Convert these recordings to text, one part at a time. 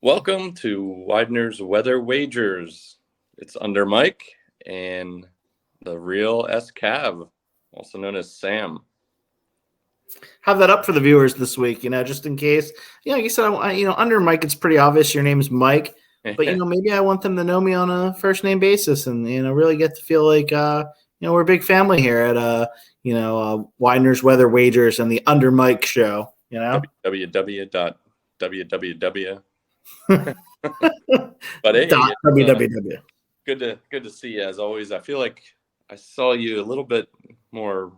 Welcome to Widener's Weather Wagers. It's UnderMike and the real S-Cav, also known as Sam. Have that up for the viewers this week, just in case. Like you said, UnderMike, it's pretty obvious your name is Mike, but maybe I want them to know me on a first name basis and really get to feel like we're a big family here at Widener's Weather Wagers and the UnderMike show. www. But hey, www. Good to see you as always. I feel like I saw you a little bit more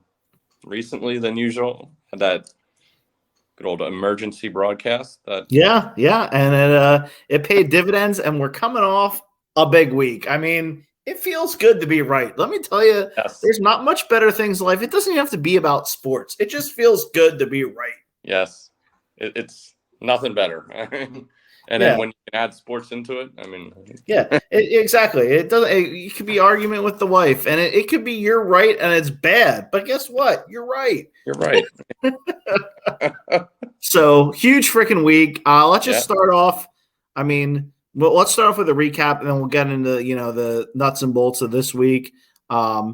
recently than usual. Had that good old emergency broadcast. Yeah, and it paid dividends, and we're coming off a big week. I mean, it feels good to be right. Let me tell you, yes. There's not much better things in life. It doesn't even have to be about sports. It just feels good to be right. Yes, it's nothing better. And then when you can add sports into it, exactly. It doesn't. It could be argument with the wife, and it could be you're right and it's bad. But guess what? You're right. You're right. So huge freaking week. Let's just start off. Let's start off with a recap, and then we'll get into the nuts and bolts of this week. I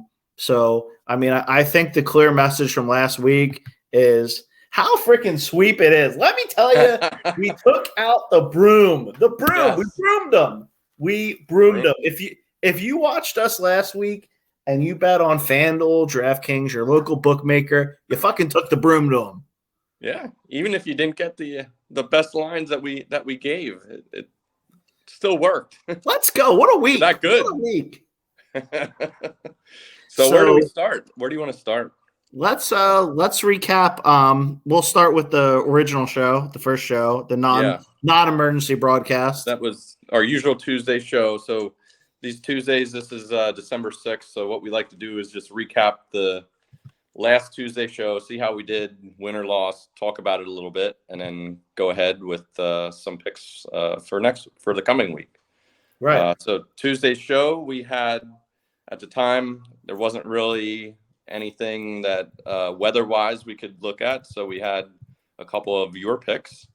think the clear message from last week is how freaking sweep it is. Let me tell you, we took out the broom. Yes. We broomed them. Them. If you watched us last week and you bet on FanDuel, DraftKings, your local bookmaker, you fucking took the broom to them. Yeah, even if you didn't get the best lines that we gave, it still worked. Let's go. What a week. That good. What a week. So where do we start? Where do you want to start? Let's recap. We'll start with the original show, the first show, the non-emergency broadcast. That was our usual Tuesday show. So these Tuesdays, this is December 6th. So what we like to do is just recap the last Tuesday show, see how we did, win or loss, talk about it a little bit, and then go ahead with some picks for the coming week. Right. So Tuesday's show, we had at the time there wasn't really anything that weather-wise we could look at, so we had a couple of your picks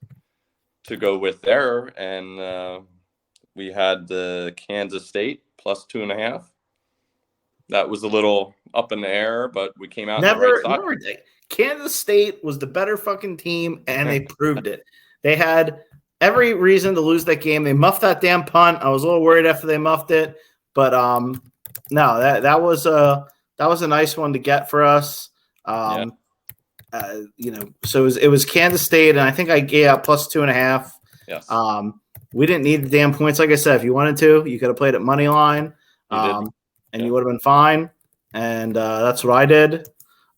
to go with there, and we had the Kansas State plus 2.5. That was a little up in the air, but we came out on the right side. Kansas State was the better fucking team, and they proved it. They had every reason to lose that game. They muffed that damn punt. I was a little worried after they muffed it, but no, that was a nice one to get for us. So it was Kansas State, and I think I gave out plus 2.5. Yes. We didn't need the damn points. Like I said, if you wanted to, you could have played at money line, and you would have been fine. And that's what I did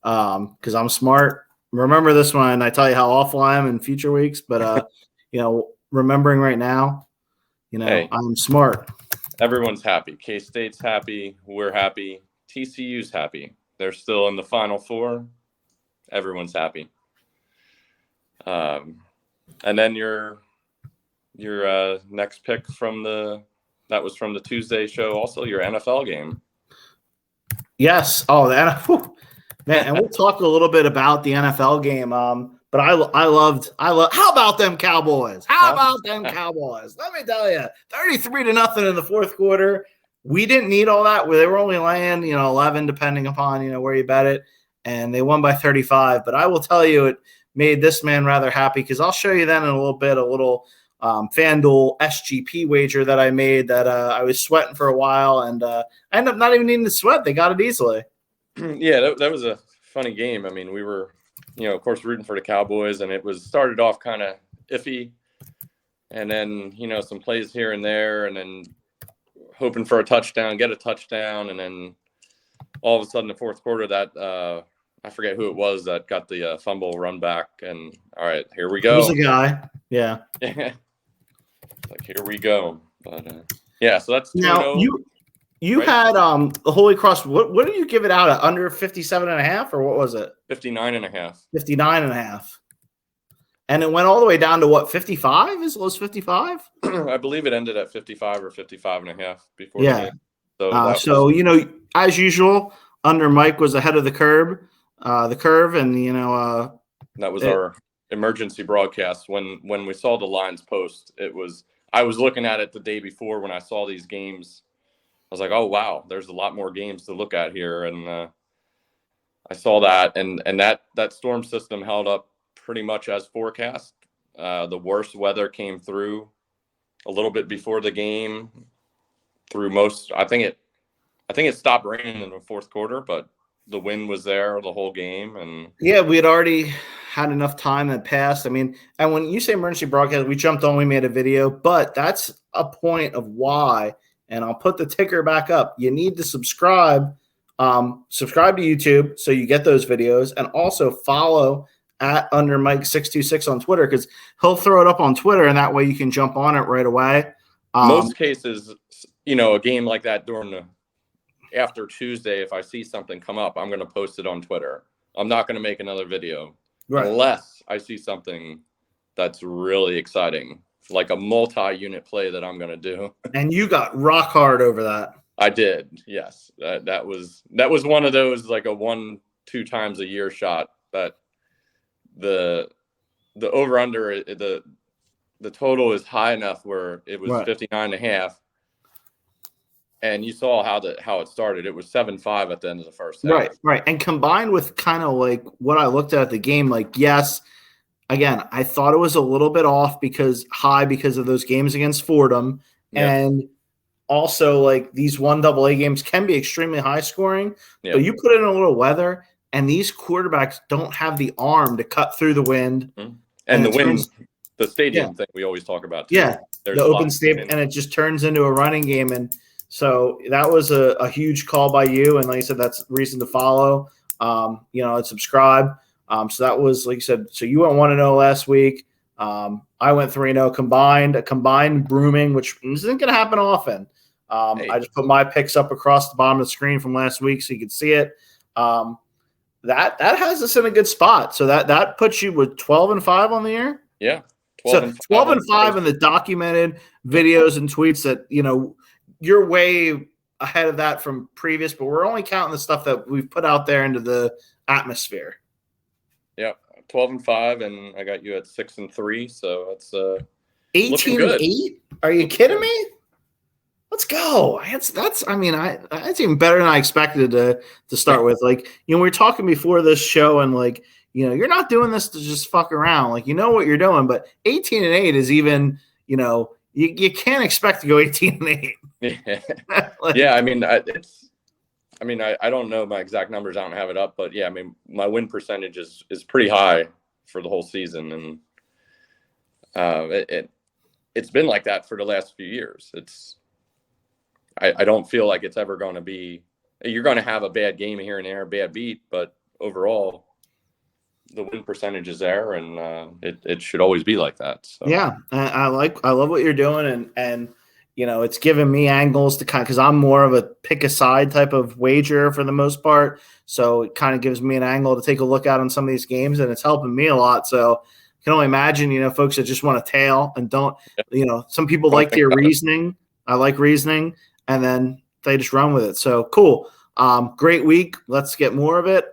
because I'm smart. Remember this one. I tell you how awful I am in future weeks, but remembering right now, hey, I'm smart. Everyone's happy. K-State's happy. We're happy. TCU's happy. They're still in the Final Four. Everyone's happy. And then your next pick that was from the Tuesday show, also your NFL game. Yes. Oh, the NFL. Man, and we'll talk a little bit about the NFL game. But I love. How about them Cowboys? Let me tell you, 33-0 in the fourth quarter. We didn't need all that. They were only laying, 11, depending upon, where you bet it. And they won by 35. But I will tell you, it made this man rather happy because I'll show you then in a little bit, a little FanDuel SGP wager that I made that I was sweating for a while. And I ended up not even needing to sweat. They got it easily. Yeah, that was a funny game. I mean, we were, of course, rooting for the Cowboys, and it started off kind of iffy. And then, some plays here and there, and then hoping for a touchdown, get a touchdown, and then all of a sudden the fourth quarter that I forget who it was that got the fumble run back, and all right, here we go. It was a guy, yeah. Like here we go, but so that's 2-0. Now you had the Holy Cross. What did you give it out at? Under 57.5, or what was it? 59.5. 59.5. And it went all the way down to what, 55? As low as 55? I believe it ended at 55 or 55.5 before. Yeah. So as usual, UnderMike was ahead of the curve, and that was our emergency broadcast when we saw the lines post. It was I was looking at it the day before when I saw these games. I was like, oh, wow, there's a lot more games to look at here. And I saw that, and that storm system held up pretty much as forecast. The worst weather came through a little bit before the game through most. I think it stopped raining in the fourth quarter, but the wind was there the whole game. And yeah, we had already had enough time that passed. I mean, and when you say emergency broadcast, we jumped on, we made a video, but that's a point of why. And I'll put the ticker back up. You need to subscribe to YouTube so you get those videos, and also follow at UnderMike626 on Twitter, because he'll throw it up on Twitter, and that way you can jump on it right away. Most cases, a game like that after Tuesday, if I see something come up, I'm going to post it on Twitter. I'm not going to make another video unless I see something that's really exciting, like a multi-unit play that I'm going to do. And you got rock hard over that. I did. Yes. That was one of those, like a 1-2 times a year shot, that the over under the total is high enough where it was 59.5. And you saw how it started. It was 7-5 at the end of the first half. Right. And combined with kind of like what I looked at the game, like, yes, again, I thought it was a little bit off because of those games against Fordham. Yeah. And also, like, these 1AA games can be extremely high scoring, but you put in a little weather, and these quarterbacks don't have the arm to cut through the wind. Mm-hmm. And the wind, the stadium thing we always talk about too. Yeah, the open stadium, and it just turns into a running game. And so that was a huge call by you. And like I said, that's reason to follow, and subscribe. So that was, like you said, so you went 1-0 last week. I went 3-0 a combined brooming, which isn't going to happen often. I just put my picks up across the bottom of the screen from last week so you can see it. That has us in a good spot. So that puts you with 12-5 on the year. Yeah. 12-5 in the documented videos and tweets that, you're way ahead of that from previous, but we're only counting the stuff that we've put out there into the atmosphere. Yeah. 12-5, and I got you at 6-3. So it's 18-8. Are you kidding me? Let's go. That's even better than I expected to start with. Like, we were talking before this show, and like, you're not doing this to just fuck around. Like, what you're doing, but 18-8 is even, you can't expect to go 18-8. Yeah. I don't know my exact numbers. I don't have it up, but yeah, my win percentage is pretty high for the whole season. And it's been like that for the last few years. I don't feel like it's ever going to be, you're going to have a bad game here and there, a bad beat, but overall the win percentage is there, and it should always be like that. So. Yeah. I love what you're doing. And it's given me angles to because I'm more of a pick a side type of wager for the most part. So it kind of gives me an angle to take a look at on some of these games, and it's helping me a lot. So I can only imagine, folks that just want to tail and don't, some people like their reasoning. I like reasoning, and then they just run with it. So cool. Great week. Let's get more of it.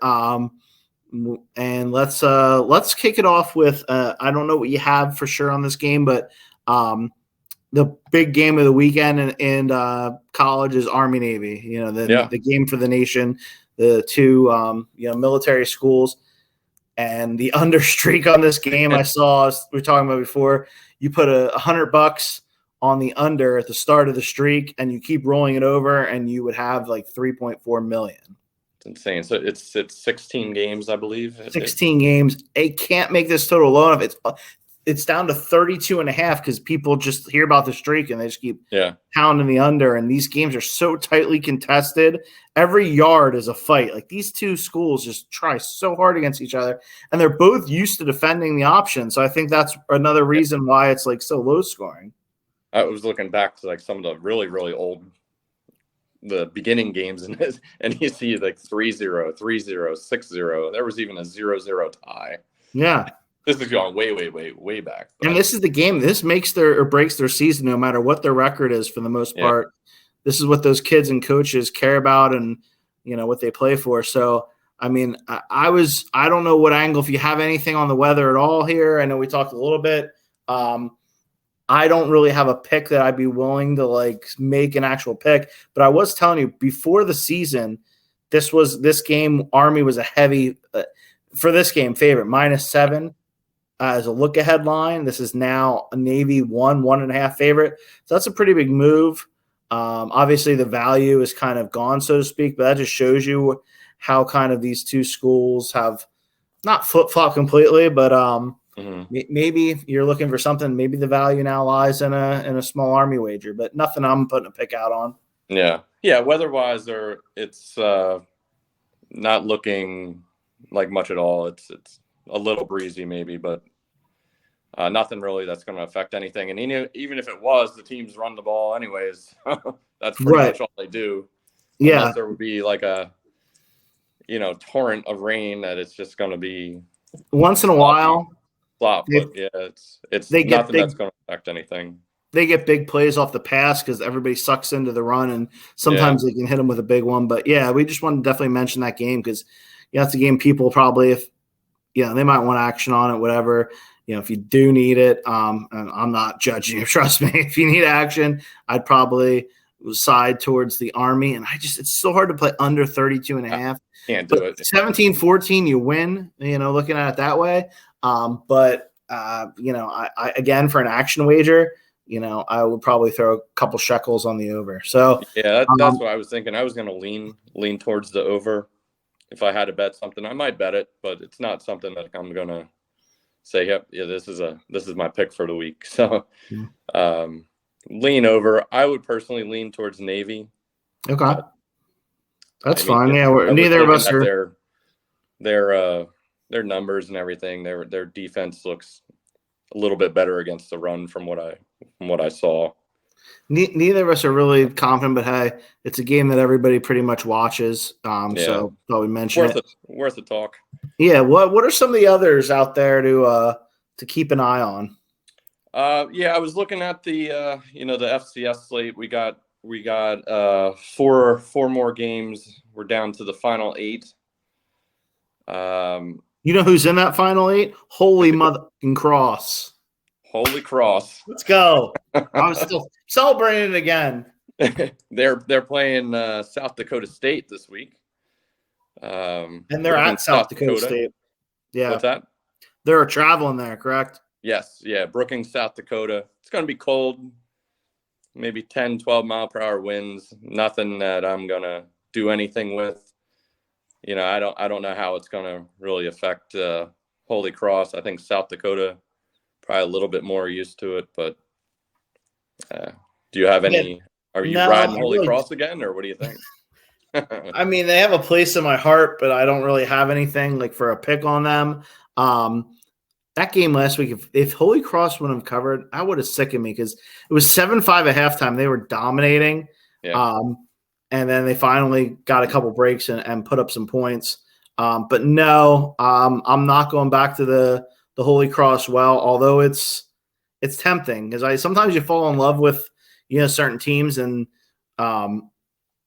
And let's kick it off with, I don't know what you have for sure on this game, but the big game of the weekend in college is Army Navy. The game for the nation, the two military schools, and the under streak on this game. I saw we were talking about before. You put $100 on the under at the start of the streak, and you keep rolling it over, and you would have like 3.4 million. It's insane. So it's 16 games, I believe. 16 games. It can't make this total low enough. It's down to 32.5 because people just hear about the streak and they just keep pounding the under. And these games are so tightly contested. Every yard is a fight. Like, these two schools just try so hard against each other, and they're both used to defending the option. So I think that's another reason why it's like so low scoring. I was looking back to like some of the really, really old, the beginning games, and you see like 3-0, 3-0, 6-0. There was even a 0-0 tie. Yeah. This is going way back. But. And this is the game. This makes or breaks their season, no matter what their record is for the most part. This is what those kids and coaches care about, and what they play for. So, I don't know what angle, if you have anything on the weather at all here. I know we talked a little bit. I don't really have a pick that I'd be willing to like make an actual pick. But I was telling you before the season, this game. Army was a heavy for this game favorite -7 as a look ahead line. This is now a Navy 1.5 favorite. So that's a pretty big move. Obviously, the value is kind of gone, so to speak, but that just shows you how kind of these two schools have not flip-flop completely, but maybe you're looking for something. Maybe the value now lies in a small Army wager, but nothing I'm putting a pick out on. Yeah. Weather-wise, it's not looking like much at all. It's a little breezy maybe, but nothing really that's going to affect anything. And even if it was, the teams run the ball anyways. That's pretty much all they do. Yeah. Unless there would be like a torrent of rain that it's just going to be once in a while. Flop, but yeah, it's nothing that's going to affect anything. They get big plays off the pass because everybody sucks into the run, and sometimes they can hit them with a big one. But yeah, we just want to definitely mention that game because that's a game people probably, if they might want action on it, whatever. If you do need it, and I'm not judging you, trust me. If you need action, I'd probably side towards the Army, and it's so hard to play under 32.5. Can't do it. 17-14, you win. Looking at it that way. But I again for an action wager, I would probably throw a couple shekels on the over. So yeah, that's what I was thinking. I was going to lean towards the over. If I had to bet something, I might bet it, but it's not something that I'm going to say, yep, yeah, this is my pick for the week. So lean over. I would personally lean towards Navy. Okay, that's fine. Yeah, neither of us are. Their numbers and everything. Their defense looks a little bit better against the run from what I saw. Neither of us are really confident, but hey, it's a game that everybody pretty much watches. So thought we mentioned worth a talk. Yeah. What are some of the others out there to keep an eye on? I was looking at the the FCS slate. We got four more games. We're down to the final 8. You know who's in that final 8? Holy motherfucking cross. Holy cross. Let's go. I'm still celebrating it again. They're playing South Dakota State this week. And they're at South Dakota State. Yeah. What's that? They're traveling there, correct? Yes. Yeah. Brookings, South Dakota. It's going to be cold. Maybe 10, 12 mile per hour winds. Nothing that I'm going to do anything with. I don't know how it's going to really affect Holy Cross. I think South Dakota probably a little bit more used to it, but do you have any? Are you riding Holy Cross again, or what do you think? I mean, they have a place in my heart, but I don't really have anything like for a pick on them. That game last week, if Holy Cross wouldn't have covered, I would have sickened me because it was 7-5 at halftime. They were dominating. Yeah. And then they finally got a couple breaks and put up some points. But no, I'm not going back to the Holy Cross well, although it's tempting because sometimes you fall in love with certain teams and and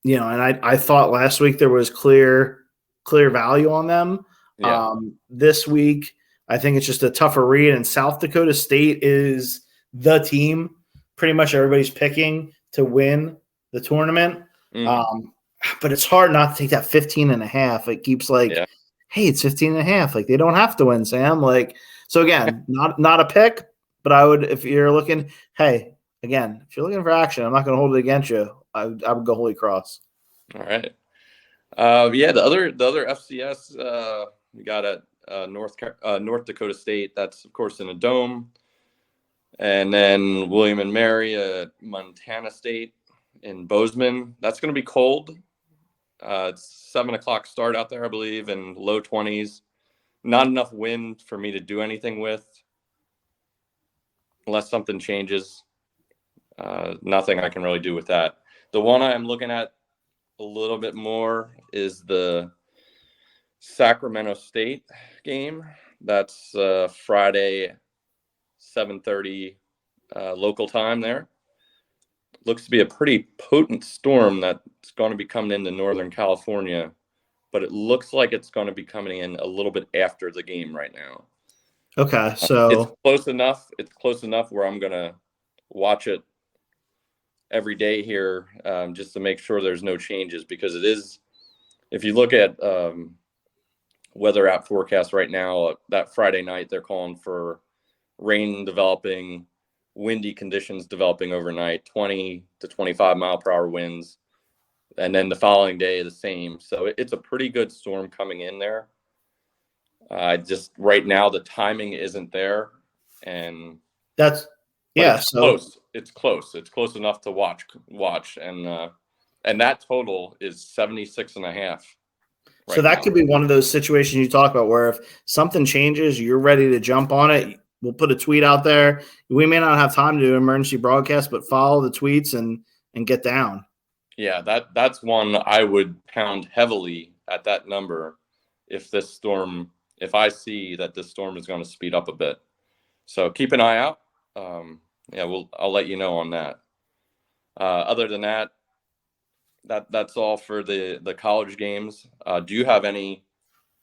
I thought last week there was clear value on them. Yeah. This week I think it's just a tougher read, and South Dakota State is the team pretty much everybody's picking to win the tournament. But it's hard not to take that 15.5. It keeps hey, it's 15.5. Like they don't have to win, Sam. Like, so again, not a pick, but I would, if you're looking, hey, again, if you're looking for action, I'm not going to hold it against you. I would go Holy Cross. All right. The other FCS we got at North Dakota State. That's of course in a dome, and then William and Mary at Montana State in Bozeman. That's going to be cold. It's 7:00 start out there, I believe, and low 20s. Not enough wind for me to do anything with, unless something changes. Nothing I can really do with that. The one I'm looking at a little bit more is the Sacramento State game. That's Friday, 7:30 local time there. Looks to be a pretty potent storm that's going to be coming into Northern California, but it looks like it's going to be coming in a little bit after the game right now. Okay, so it's close enough. It's close enough where I'm going to watch it every day here, just to make sure there's no changes, because it is, if you look at weather app forecast right now, that Friday night they're calling for rain developing, windy conditions developing overnight, 20 to 25 mile per hour winds, and then the following day the same. So it's a pretty good storm coming in there. Just right now the timing isn't there, and That's it's close. It's close. It's close enough to watch, and that total is 76.5. So that could be one of those situations you talk about where if something changes, you're ready to jump on it. We'll put a tweet out there. We may not have time to do an emergency broadcast, but follow the tweets and get down. Yeah, that's one I would pound heavily at that number if I see that this storm is going to speed up a bit. So keep an eye out. I'll let you know on that. Other than that, that's all for the college games. Do you have any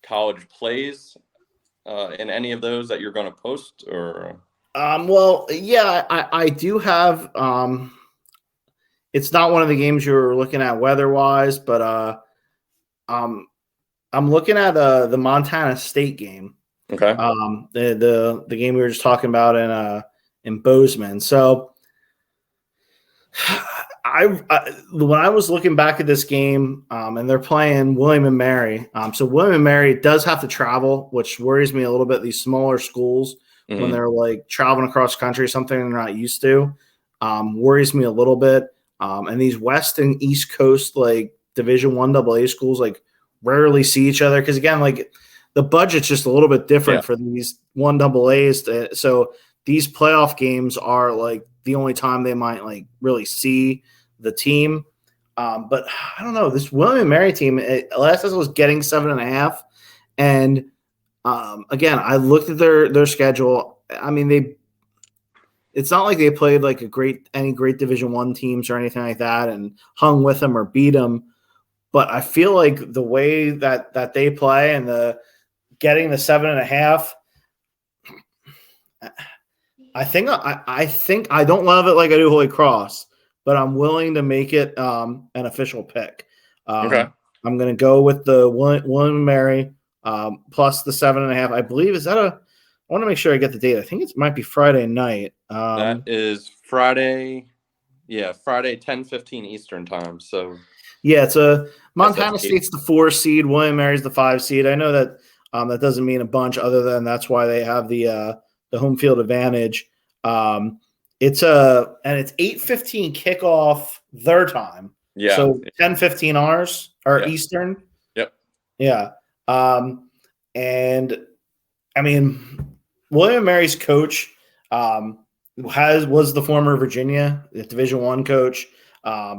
college plays in any of those that you're going to post, or? Well, yeah, I do have. It's not one of the games you're looking at weather-wise, but I'm looking at the Montana State game. Okay. The game we were just talking about in Bozeman. So when I was looking back at this game, and they're playing William and Mary. So William and Mary does have to travel, which worries me a little bit. These smaller schools, when they're like traveling across country, something they're not used to, worries me a little bit. And these West and East Coast like Division I AA schools like rarely see each other because again, like the budget's just a little bit different for these 1 AAs. So these playoff games are like the only time they might like really see the team. But I don't know, this William and Mary team, last time was getting 7.5. And again, I looked at their schedule. I mean, it's not like they played like any great Division I teams or anything like that and hung with them or beat them. But I feel like the way that they play and getting the 7.5, I think I don't love it like I do Holy Cross, but I'm willing to make it an official pick. Okay. I'm going to go with the William and Mary plus the 7.5. I believe I want to make sure I get the date. I think it might be Friday night. That is Friday. Yeah, Friday, 10:15 Eastern time. So yeah, it's Montana State's the 4 seed. William Mary's the 5 seed. I know that that doesn't mean a bunch other than that's why they have the home field advantage. It's 8:15 kickoff their time. Yeah. So 10:15 ours or Eastern. Yep. Yeah. And I mean, William Mary's coach was the former Virginia Division I coach.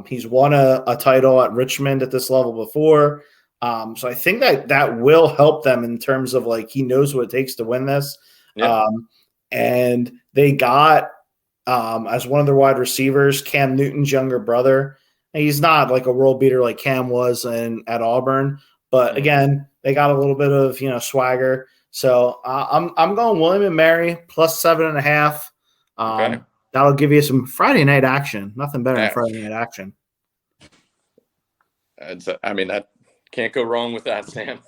He's won a title at Richmond at this level before. So I think that will help them in terms of like he knows what it takes to win this. Yeah. And they got as one of their wide receivers, Cam Newton's younger brother. And he's not like a world beater like Cam was at Auburn, but again, they got a little bit of swagger. So I'm going William and Mary plus 7.5. Okay. That'll give you some Friday night action. Nothing better than Friday night action. That can't go wrong with that, Sam.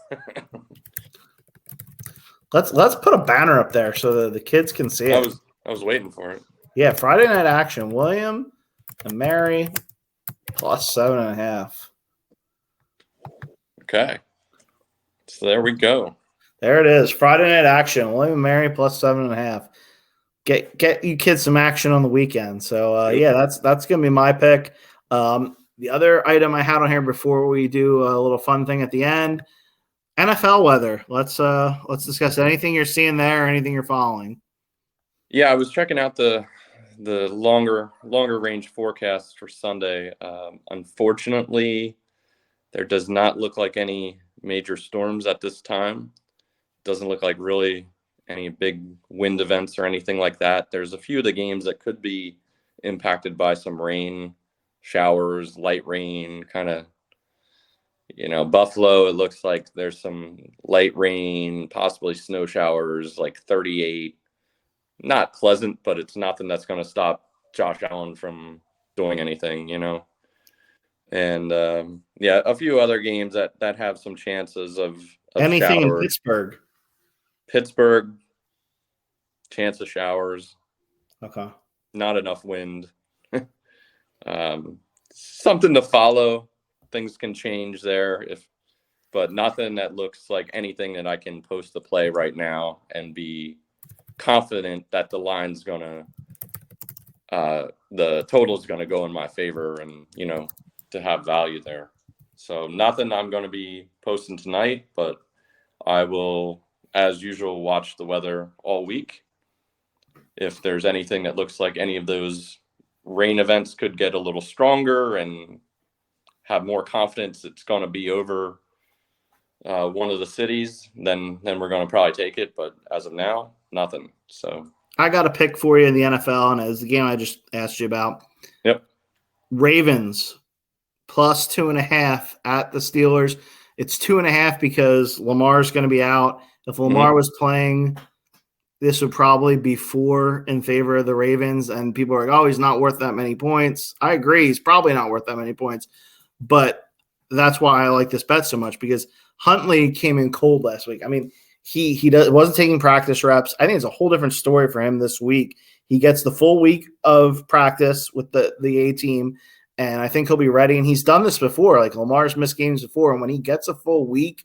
Let's put a banner up there so that the kids can see it. I was waiting for it. Yeah, Friday night action. William and Mary plus 7.5. Okay. So there we go. There it is. Friday night action. William and Mary plus 7.5. Get you kids some action on the weekend. So that's gonna be my pick. The other item I had on here before we do a little fun thing at the end, NFL weather. Let's discuss anything you're seeing there, anything you're following. Yeah, I was checking out the longer range forecast for Sunday. Unfortunately, there does not look like any major storms at this time. Doesn't look like really any big wind events or anything like that. There's a few of the games that could be impacted by some rain, showers, light rain, kind of, Buffalo, it looks like there's some light rain, possibly snow showers, like 38. Not pleasant, but it's nothing that's going to stop Josh Allen from doing anything, And a few other games that have some chances of anything shower. in Pittsburgh. Pittsburgh, chance of showers. Okay. Not enough wind. Something to follow. Things can change there, but nothing that looks like anything that I can post the play right now and be confident that the line's gonna, the total's gonna go in my favor, and to have value there. So nothing I'm going to be posting tonight, but I will, as usual, watch the weather all week. If there's anything that looks like any of those rain events could get a little stronger and have more confidence it's going to be over one of the cities, then we're going to probably take it. But as of now, nothing. So I got a pick for you in the NFL, and it's the game I just asked you about. Yep. Ravens plus 2.5 at the Steelers. It's 2.5 because Lamar's going to be out. If Lamar was playing, this would probably be 4 in favor of the Ravens. And people are like, oh, he's not worth that many points. I agree. He's probably not worth that many points. But that's why I like this bet so much, because Huntley came in cold last week. I mean, he wasn't taking practice reps. I think it's a whole different story for him this week. He gets the full week of practice with the A team, and I think he'll be ready. And he's done this before. Like, Lamar's missed games before, and when he gets a full week,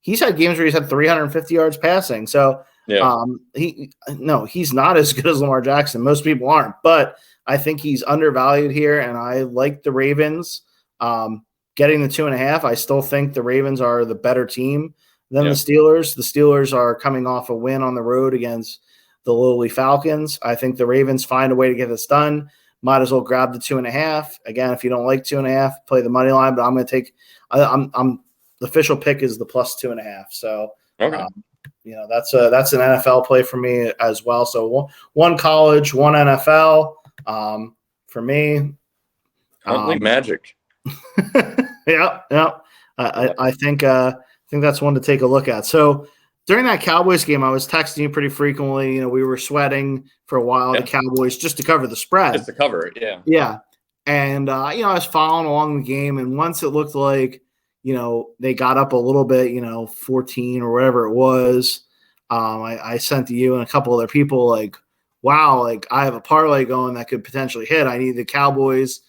he's had games where he's had 350 yards passing. So he's not as good as Lamar Jackson. Most people aren't, but I think he's undervalued here, and I like the Ravens getting the 2.5. I still think the Ravens are the better team than the Steelers. The Steelers are coming off a win on the road against the lowly Falcons. I think the Ravens find a way to get this done. Might as well grab the 2.5. Again, if you don't like 2.5, play the money line. But I'm going to take. I'm the official pick is the plus 2.5. So okay. That's an NFL play for me as well. So one college, one NFL for me. Huntley Magic. Yeah. I think that's one to take a look at. So during that Cowboys game, I was texting you pretty frequently. We were sweating for a while, the Cowboys, just to cover the spread. Just to cover it, yeah. Yeah. And, I was following along the game, and once it looked like, they got up a little bit, 14 or whatever it was, I sent to you and a couple other people like, wow, like I have a parlay going that could potentially hit. I need the Cowboys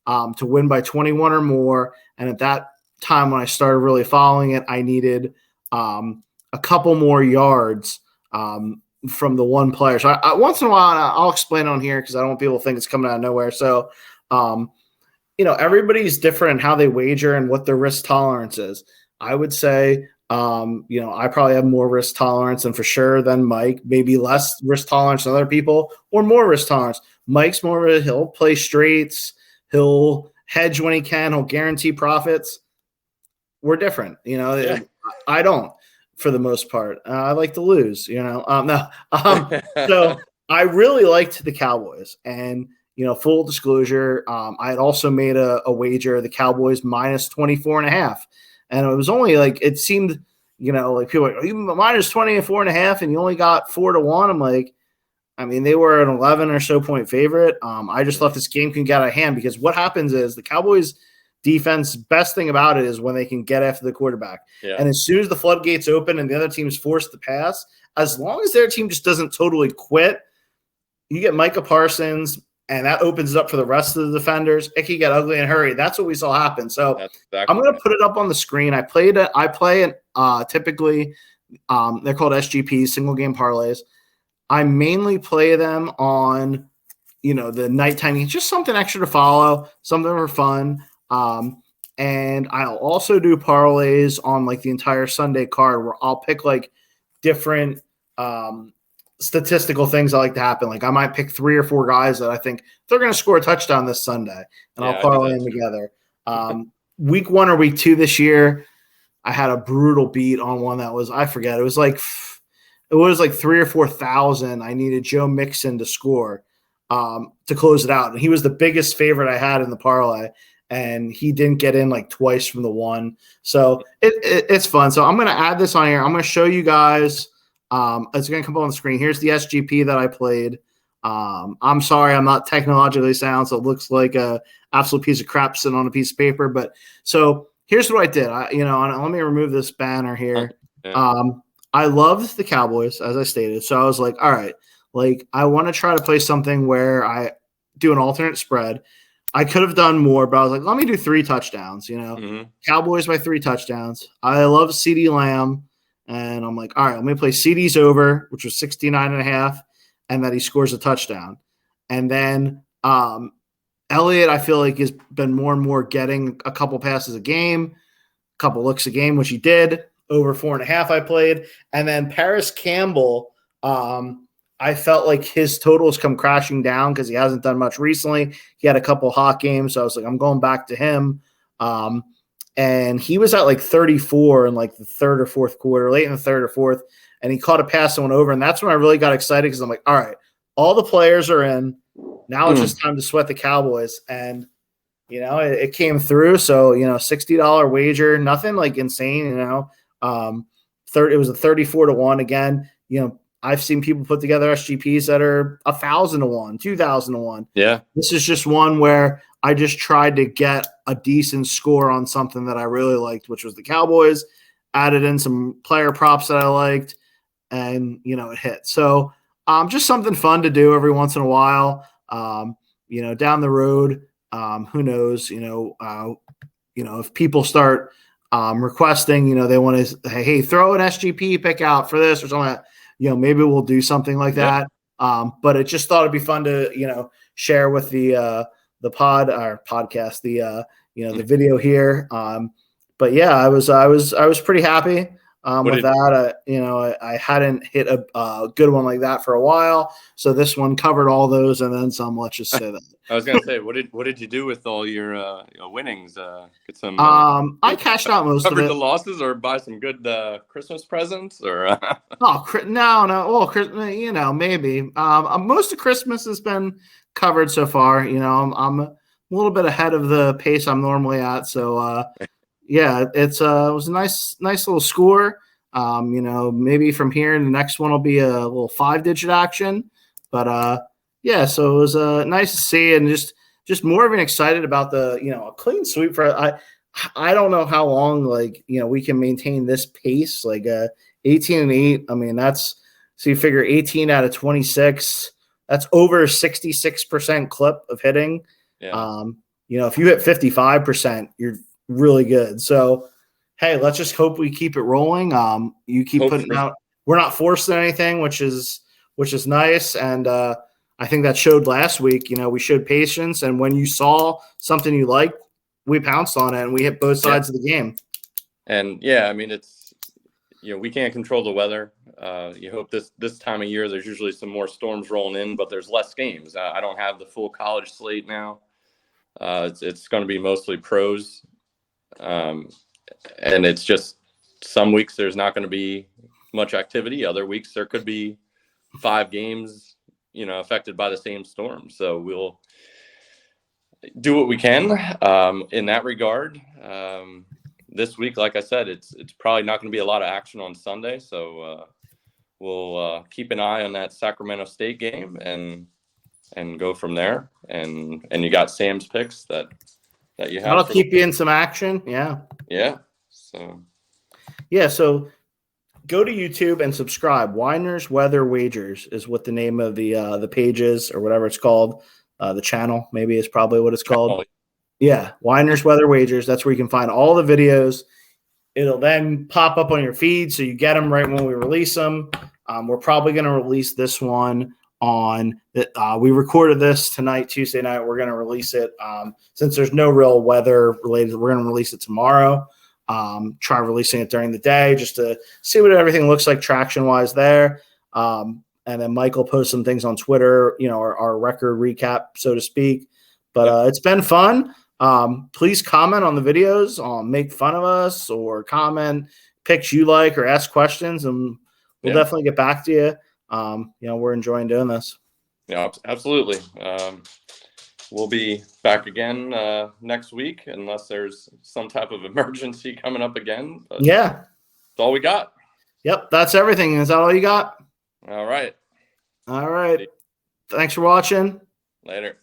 to win by 21 or more. And at that time when I started really following it, I needed a couple more yards from the one player. So I once in a while, I'll explain on here because I don't want people to think it's coming out of nowhere. So, everybody's different in how they wager and what their risk tolerance is. I would say, I probably have more risk tolerance than Mike, maybe less risk tolerance than other people, or more risk tolerance. Mike's more of he'll play straights. He'll hedge when he can. He'll guarantee profits. We're different. I don't. For the most part, I like to lose, So I really liked the Cowboys, and full disclosure, I had also made a wager, the Cowboys minus 24.5, and it was only like, it seemed, like people are like, you minus 24.5, and you only got 4-1. I'm like, I mean, they were an 11 or so point favorite. I just thought this game can get out of hand, because what happens is the Cowboys defense, best thing about it is when they can get after the quarterback. Yeah. And as soon as the floodgates open and the other team's forced to pass, as long as their team just doesn't totally quit, you get Micah Parsons, and that opens it up for the rest of the defenders. It can get ugly and hurry. That's what we saw happen. So exactly, I'm going to put it up on the screen. I play it typically. They're called SGPs, single game parlays. I mainly play them on, the nighttime. It's just something extra to follow, something for fun. And I'll also do parlays on like the entire Sunday card, where I'll pick like different statistical things that like to happen. Like I might pick 3 or 4 guys that I think they're going to score a touchdown this Sunday, and I'll parlay them together. Week 1 or week 2 this year, I had a brutal beat on one that was, I forget, it was like 3 or 4,000. I needed Joe Mixon to score to close it out, and he was the biggest favorite I had in the parlay. And he didn't get in like twice from the one. So it's fun. So I'm going to add this on here. I'm going to show you guys. It's going to come up on the screen. Here's the SGP that I played. I'm sorry, I'm not technologically sound, so it looks like a absolute piece of crap sitting on a piece of paper. But so here's what I did. Let me remove this banner here. Yeah. I loved the Cowboys, as I stated. So I was like, all right, like I want to try to play something where I do an alternate spread. I could have done more, but I was like, let me do 3 touchdowns, Cowboys by 3 touchdowns. I love CeeDee Lamb. And I'm like, all right, let me play CeeDee's over, which was 69.5, and that he scores a touchdown. And then Elliott, I feel like, has been more and more getting a couple passes a game, a couple looks a game, which he did. Over 4.5 I played. And then Paris Campbell, I felt like his totals come crashing down because he hasn't done much recently. He had a couple hot games, so I was like, I'm going back to him. And he was at like 34 in like the third or fourth quarter, late in the third or fourth, and he caught a pass and went over. And that's when I really got excited because I'm like, all right, all the players are in. Now it's just time to sweat the Cowboys. And, it came through. So, $60 wager, nothing like insane, it was a 34-1 again. I've seen people put together SGPs that are 1,000-1, 2,000-1. Yeah. This is just one where I just tried to get a decent score on something that I really liked, which was the Cowboys, added in some player props that I liked, and, it hit. So just something fun to do every once in a while. Down the road, who knows, if people start requesting, they want to, hey, throw an SGP pick out for this or something like that. Maybe we'll do something like that. But it just thought it'd be fun to, share with the podcast, the video here. But yeah, I was pretty happy with that. I hadn't hit a good one like that for a while. So this one covered all those and then some, let's just say that. I was gonna say, what did you do with all your winnings? Get some. I cashed out most of it. Covered the losses, or buy some good Christmas presents, or. No. Well, maybe. Most of Christmas has been covered so far. I'm a little bit ahead of the pace I'm normally at. So yeah, it was a nice little score. Maybe from here, the next one will be a little 5-digit action, but yeah, so it was nice to see, and just more of an excited about the a clean sweep for I don't know how long we can maintain this pace 18-8. I mean, that's so you figure 18 out of 26. That's over 66% clip of hitting. Yeah. If you hit 55%, you're really good. So hey, let's just hope we keep it rolling. You keep putting out. We're not forcing anything, which is nice, and I think that showed last week. We showed patience, and when you saw something you liked, we pounced on it and we hit both sides of the game. And yeah, I mean, it's we can't control the weather. You hope this time of year there's usually some more storms rolling in, but there's less games. I don't have the full college slate now. It's going to be mostly pros, and it's just some weeks there's not going to be much activity. Other weeks there could be 5 games affected by the same storm. So we'll do what we can in that regard. This week, like I said, it's probably not going to be a lot of action on Sunday. So we'll keep an eye on that Sacramento State game and go from there. And you got Sam's picks that you have. That'll keep you in some action. Yeah. Yeah. So go to YouTube and subscribe. Weiner's Weather Wagers is what the name of the page is, or whatever it's called. The channel maybe is probably what it's called. Oh. Yeah, Weiner's Weather Wagers. That's where you can find all the videos. It'll then pop up on your feed, so you get them right when we release them. We're probably going to release this one on we recorded this tonight, Tuesday night. We're going to release it since there's no real weather related. We're going to release it tomorrow. Try releasing it during the day just to see what everything looks like traction wise there. And then Michael posts some things on Twitter, our record recap, so to speak. But it's been fun. Please comment on the videos, make fun of us, or comment picks you like, or ask questions, and we'll definitely get back to you. We're enjoying doing this. Yeah, absolutely. We'll be back again next week, unless there's some type of emergency coming up again. But yeah, that's all we got. Yep, that's everything. Is that all you got? All right. All right. Thanks for watching. Later.